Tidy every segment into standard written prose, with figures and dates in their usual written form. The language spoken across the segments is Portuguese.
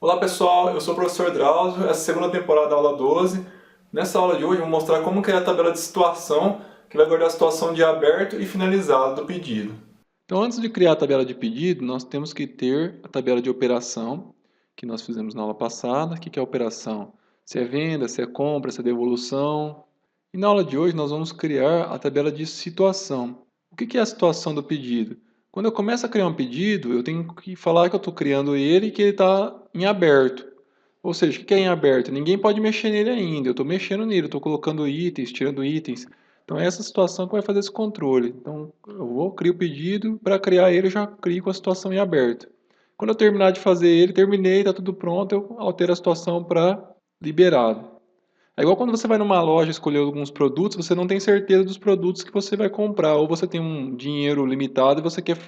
Olá pessoal, eu sou o professor Drauzio, essa é a segunda temporada da aula 12. Nessa aula de hoje eu vou mostrar como criar a tabela de situação, que vai guardar a situação de aberto e finalizado do pedido. Então antes de criar a tabela de pedido, nós temos que ter a tabela de operação, que nós fizemos na aula passada. O que é a operação? Se é venda, se é compra, se é devolução. E na aula de hoje nós vamos criar a tabela de situação. O que é a situação do pedido? Quando eu começo a criar um pedido, eu tenho que falar que eu estou criando ele e que ele está em aberto. Ou seja, o que é em aberto? Ninguém pode mexer nele ainda. Eu estou mexendo nele, estou colocando itens, tirando itens. Então é essa situação que vai fazer esse controle. Então eu vou criar o pedido, para criar ele eu já crio com a situação em aberto. Quando eu terminar de fazer ele, terminei, está tudo pronto, eu altero a situação para liberado. É igual quando você vai numa loja escolher alguns produtos, você não tem certeza dos produtos que você vai comprar, ou você tem um dinheiro limitado e você quer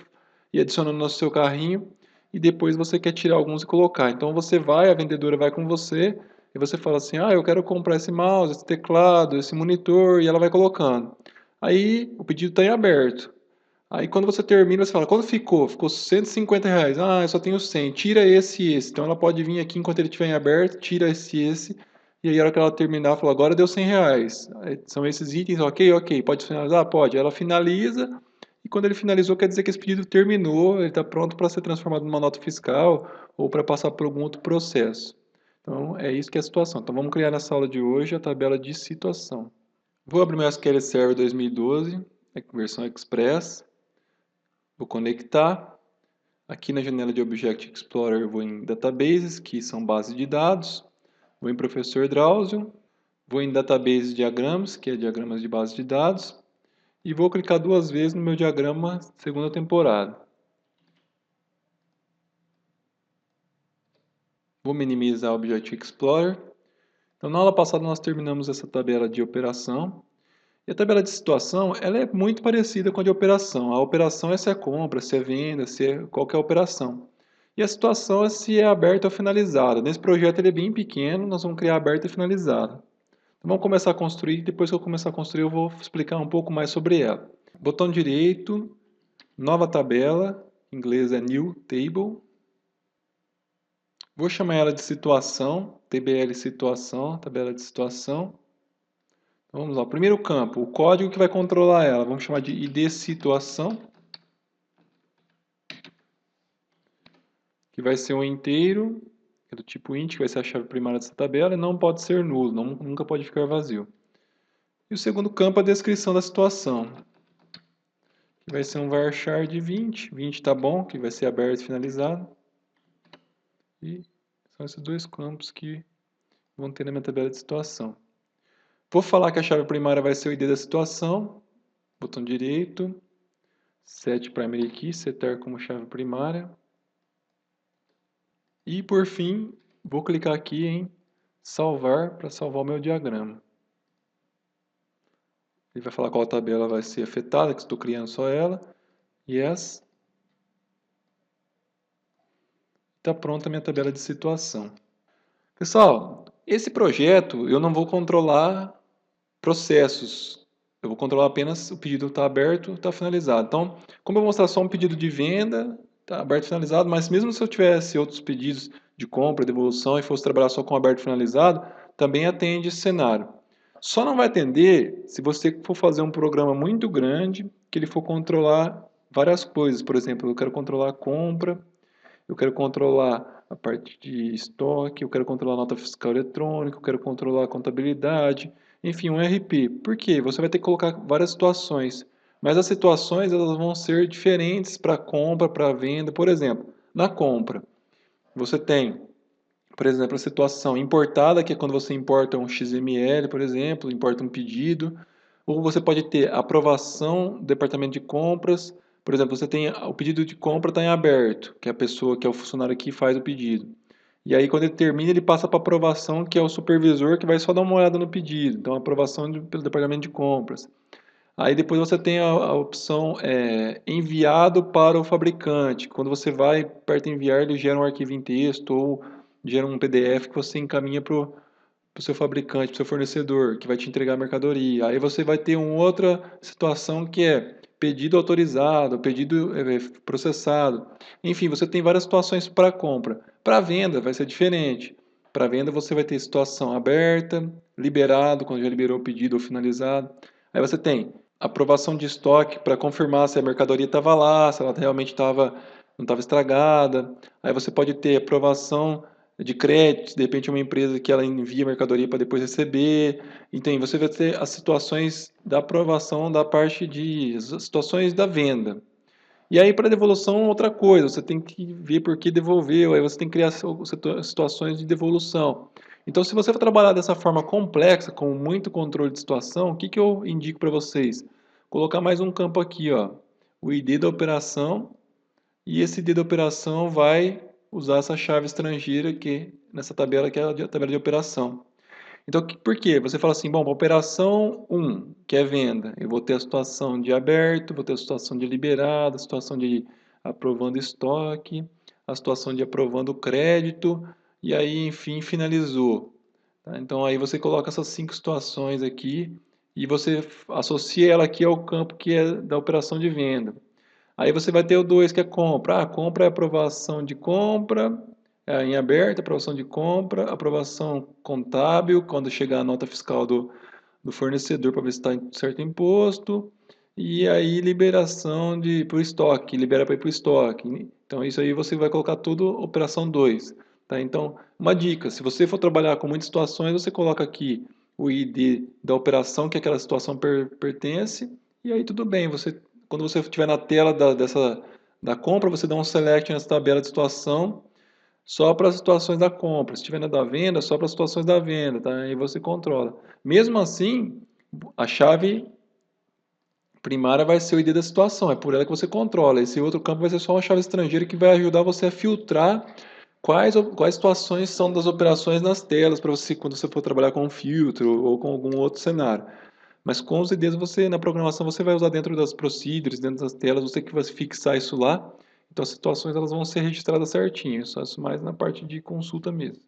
ir adicionando no seu carrinho e depois você quer tirar alguns e colocar. Então você vai, a vendedora vai com você e você fala assim: "Ah, eu quero comprar esse mouse, esse teclado, esse monitor", e ela vai colocando. Aí o pedido está em aberto. Aí quando você termina, você fala: "Quanto ficou?" "Ficou R$ 150. "Ah, eu só tenho 100. Tira esse e esse." Então ela pode vir aqui enquanto ele estiver em aberto, tira esse e esse. E aí, a hora que ela terminar, fala: "Agora deu R$ 100. Aí, são esses itens, ok, ok. Pode finalizar? Pode. Ela finaliza. E quando ele finalizou, quer dizer que esse pedido terminou, ele está pronto para ser transformado numa nota fiscal ou para passar por algum outro processo. Então, é isso que é a situação. Então, vamos criar nessa aula de hoje a tabela de situação. Vou abrir meu SQL Server 2012, versão Express. Vou conectar. Aqui na janela de Object Explorer, eu vou em Databases, que são bases de dados. Vou em Professor Drauzio. Vou em Database Diagrams, que é diagramas de base de dados. E vou clicar duas vezes no meu diagrama segunda temporada. Vou minimizar o Object Explorer. Então, na aula passada nós terminamos essa tabela de operação. E a tabela de situação, ela é muito parecida com a de operação. A operação é se é compra, se é venda, se é qualquer operação. E a situação é se é aberta ou finalizada. Nesse projeto ele é bem pequeno, nós vamos criar aberta e finalizada. Então vamos começar a construir, depois que eu começar a construir eu vou explicar um pouco mais sobre ela. Botão direito, nova tabela, em inglês é New Table. Vou chamar ela de situação, TBL situação, tabela de situação. Então, vamos lá, o primeiro campo, o código que vai controlar ela, vamos chamar de ID situação, que vai ser um inteiro, que é do tipo int, que vai ser a chave primária dessa tabela, e não pode ser nulo, nunca pode ficar vazio. E o segundo campo é a descrição da situação, que vai ser um varchar de 20, 20 está bom, que vai ser aberto e finalizado. E são esses dois campos que vão ter na minha tabela de situação. Vou falar que a chave primária vai ser o ID da situação, botão direito, set primary key, setar como chave primária. E por fim, vou clicar aqui em salvar para salvar o meu diagrama. Ele vai falar qual tabela vai ser afetada, que estou criando só ela. Yes. Está pronta a minha tabela de situação. Pessoal, esse projeto eu não vou controlar processos. Eu vou controlar apenas o pedido está aberto, está finalizado. Então, como eu vou mostrar só um pedido de venda, está aberto e finalizado, mas mesmo se eu tivesse outros pedidos de compra, devolução e fosse trabalhar só com aberto e finalizado, também atende esse cenário. Só não vai atender se você for fazer um programa muito grande, que ele for controlar várias coisas. Por exemplo, eu quero controlar a compra, eu quero controlar a parte de estoque, eu quero controlar a nota fiscal eletrônica, eu quero controlar a contabilidade, enfim, um RP. Por quê? Você vai ter que colocar várias situações, mas as situações elas vão ser diferentes para compra, para venda. Por exemplo, na compra, você tem, por exemplo, a situação importada, que é quando você importa um XML, por exemplo, importa um pedido, ou você pode ter aprovação do departamento de compras. Por exemplo, você tem o pedido de compra está em aberto, que é a pessoa, que é o funcionário que faz o pedido. E aí, quando ele termina, ele passa para aprovação, que é o supervisor que vai só dar uma olhada no pedido. Então, aprovação pelo departamento de compras. Aí depois você tem a opção enviado para o fabricante. Quando você vai, aperta enviar, ele gera um arquivo em texto ou gera um PDF que você encaminha para o seu fabricante, para o seu fornecedor, que vai te entregar a mercadoria. Aí você vai ter uma outra situação que é pedido autorizado, pedido processado. Enfim, você tem várias situações para compra. Para venda vai ser diferente. Para venda você vai ter situação aberta, liberado, quando já liberou o pedido ou finalizado. Aí você tem aprovação de estoque para confirmar se a mercadoria estava lá, se ela realmente não estava estragada. Aí você pode ter aprovação de crédito, de repente uma empresa que ela envia mercadoria para depois receber. Então, você vai ter as situações da aprovação da parte de as situações da venda. E aí, para devolução, outra coisa, você tem que ver por que devolveu, aí você tem que criar situações de devolução. Então, se você for trabalhar dessa forma complexa, com muito controle de situação, o que eu indico para vocês? Colocar mais um campo aqui, ó, o ID da operação, e esse ID da operação vai usar essa chave estrangeira que nessa tabela, que é a tabela de operação. Então, por quê? Você fala assim, bom, operação 1, que é venda, eu vou ter a situação de aberto, vou ter a situação de liberado, a situação de aprovando estoque, a situação de aprovando crédito, e aí, enfim, finalizou. Tá? Então, aí você coloca essas 5 situações aqui e você associa ela aqui ao campo que é da operação de venda. Aí você vai ter o 2, que é compra. Compra é aprovação de compra, em aberto, aprovação de compra, aprovação contábil, quando chegar a nota fiscal do fornecedor para ver se está certo imposto, e aí liberação para o estoque, libera para ir para o estoque. Então isso aí você vai colocar tudo operação 2. Tá? Então, uma dica, se você for trabalhar com muitas situações, você coloca aqui o ID da operação que aquela situação pertence, e aí tudo bem, quando você estiver na tela da compra, você dá um select nessa tabela de situação, só para as situações da compra. Se estiver na da venda, só para as situações da venda, tá? Aí você controla. Mesmo assim, a chave primária vai ser o ID da situação, é por ela que você controla. Esse outro campo vai ser só uma chave estrangeira que vai ajudar você a filtrar quais situações são das operações nas telas para você quando você for trabalhar com um filtro ou com algum outro cenário. Mas com os IDs na programação você vai usar dentro das procedures, dentro das telas, você que vai fixar isso lá. Então as situações elas vão ser registradas certinho, só isso mais na parte de consulta mesmo.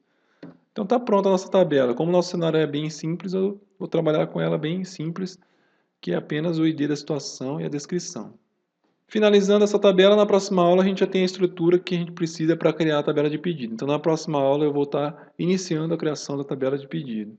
Então tá pronta a nossa tabela. Como o nosso cenário é bem simples, eu vou trabalhar com ela bem simples, que é apenas o ID da situação e a descrição. Finalizando essa tabela, na próxima aula a gente já tem a estrutura que a gente precisa para criar a tabela de pedido. Então na próxima aula eu vou estar iniciando a criação da tabela de pedido.